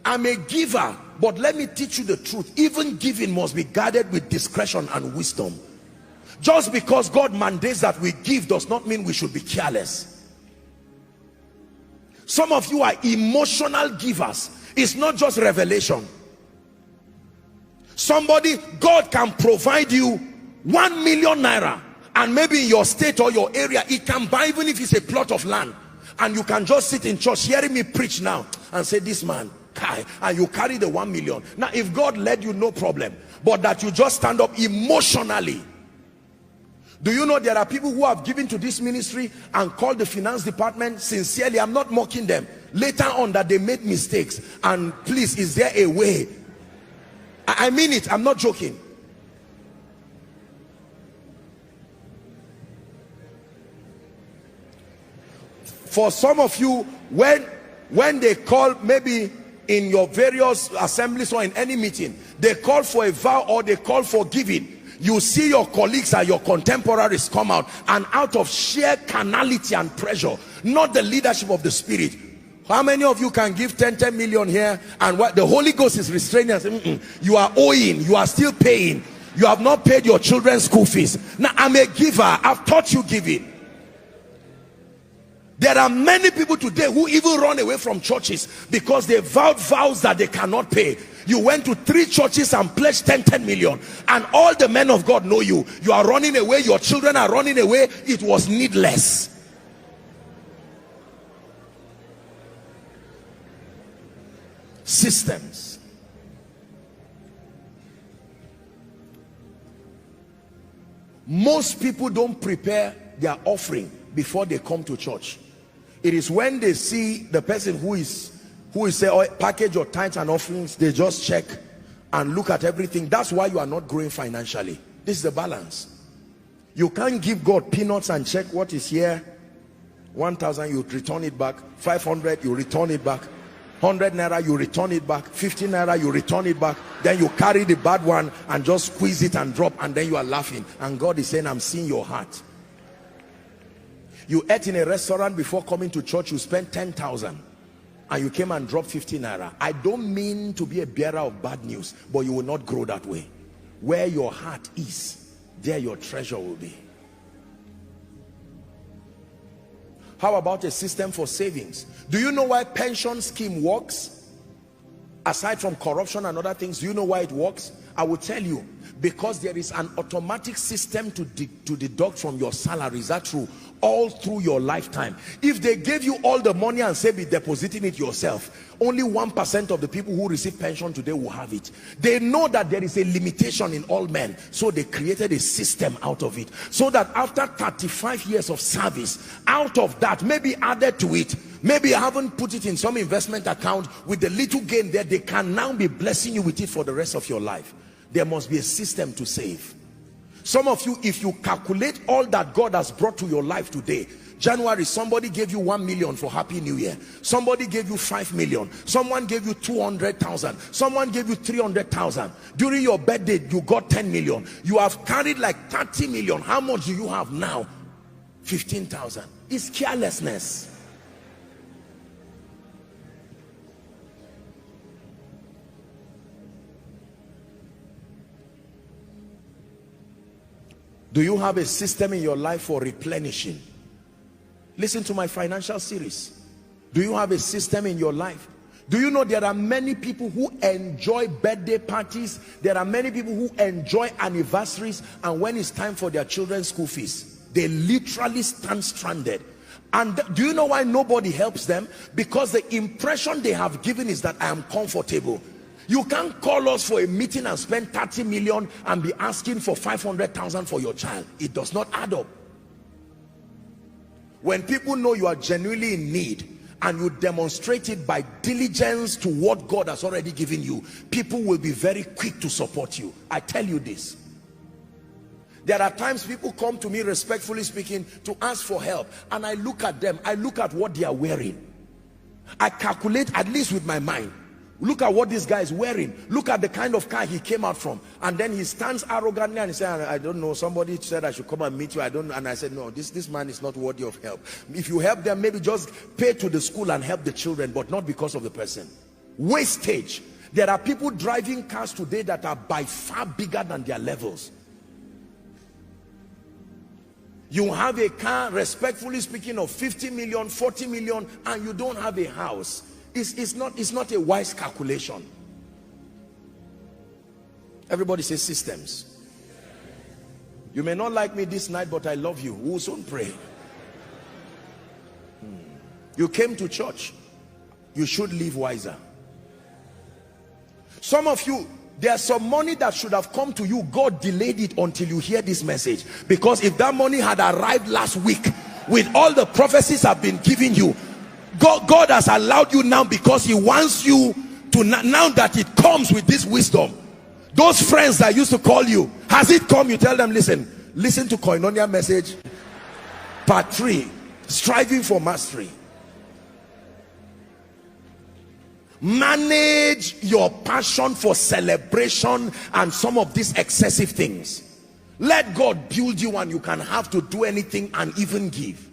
I'm a giver, but let me teach you the truth. Even giving must be guarded with discretion and wisdom. Just because God mandates that we give does not mean we should be careless. Some of you are emotional givers. It's not just revelation. Somebody, God can provide you 1 million naira, and maybe in your state or your area, it can buy, even if it's a plot of land, and you can just sit in church hearing me preach now and say, this man, Kai, and you carry the 1 million. Now, if God led you, no problem. But that you just stand up emotionally. Do you know there are people who have given to this ministry and called the finance department sincerely? I'm not mocking them. Later on that they made mistakes. And please, is there a way? I mean it. I'm not joking. For some of you, when they call, maybe in your various assemblies or in any meeting, they call for a vow or they call for giving. You see your colleagues and your contemporaries come out, and out of sheer carnality and pressure, not the leadership of the Spirit. How many of you can give 10 million here, and what the Holy Ghost is restraining us? You are owing, you are still paying, you have not paid your children's school fees. Now, I'm a giver, I've taught you giving. There are many people today who even run away from churches because they vowed vows that they cannot pay. You went to 3 churches and pledged 10 million, and all the men of God know you. You are running away, your children are running away. It was needless. Systems. Most people don't prepare their offering before they come to church. It is when they see the person who is say, oh, package your tithes and offerings, they just check and look at everything. That's why you are not growing financially. This is the balance. You can't give God peanuts and check what is here. 1,000, you return it back. 500, you return it back. 100 naira, you return it back. 50 naira, you return it back. Then you carry the bad one and just squeeze it and drop, and then you are laughing. And God is saying, I'm seeing your heart. You ate in a restaurant before coming to church, you spent 10,000. And you came and dropped 50 naira. I don't mean to be a bearer of bad news, but you will not grow that way. Where your heart is, there your treasure will be. How about a system for savings? Do you know why pension scheme works? Aside from corruption and other things, do you know why it works? I will tell you. Because there is an automatic system to deduct from your salary. Is that true? All through your lifetime. If they gave you all the money and say be depositing it yourself, only 1% of the people who receive pension today will have it. They know that there is a limitation in all men, so they created a system out of it, so that after 35 years of service, out of that, maybe added to it, maybe I haven't put it in some investment account, with the little gain there, they can now be blessing you with it for the rest of your life. There must be a system to save. Some of you, if you calculate all that God has brought to your life today, January, somebody gave you 1 million for Happy New Year. Somebody gave you 5 million. Someone gave you 200,000. Someone gave you 300,000. During your birthday, you got 10 million. You have carried like 30 million. How much do you have now? 15,000. It's carelessness. Do you have a system in your life for replenishing? Listen to my financial series. Do you have a system in your life? Do you know there are many people who enjoy birthday parties? There are many people who enjoy anniversaries, and when it's time for their children's school fees, they literally stand stranded. And do you know why nobody helps them? Because the impression they have given is that I am comfortable. You can't call us for a meeting and spend 30 million and be asking for 500,000 for your child. It does not add up. When people know you are genuinely in need and you demonstrate it by diligence to what God has already given you, people will be very quick to support you. I tell you this. There are times people come to me, respectfully speaking, to ask for help, and I look at them, I look at what they are wearing. I calculate, at least with my mind, look at what this guy is wearing, look at the kind of car he came out from, and then he stands arrogantly and he says, I don't know, somebody said I should come and meet you, I don't know. And I said, no, this man is not worthy of help. If you help them, maybe just pay to the school and help the children, but not because of the person. Wastage. There are people driving cars today that are by far bigger than their levels. You have a car, respectfully speaking, of 50 million, 40 million, and you don't have a house. It's not a wise calculation. Everybody says systems. You may not like me this night, but I love you. We'll soon pray. You came to church. You should live wiser. Some of you, there's some money that should have come to you. God delayed it until you hear this message. Because if that money had arrived last week, with all the prophecies I've been giving you, God has allowed you now because he wants you to, now that it comes with this wisdom. Those friends that used to call you, has it come? You tell them, listen to Koinonia message part 3, striving for mastery. Manage your passion for celebration and some of these excessive things. Let God build you and you can have to do anything and even give.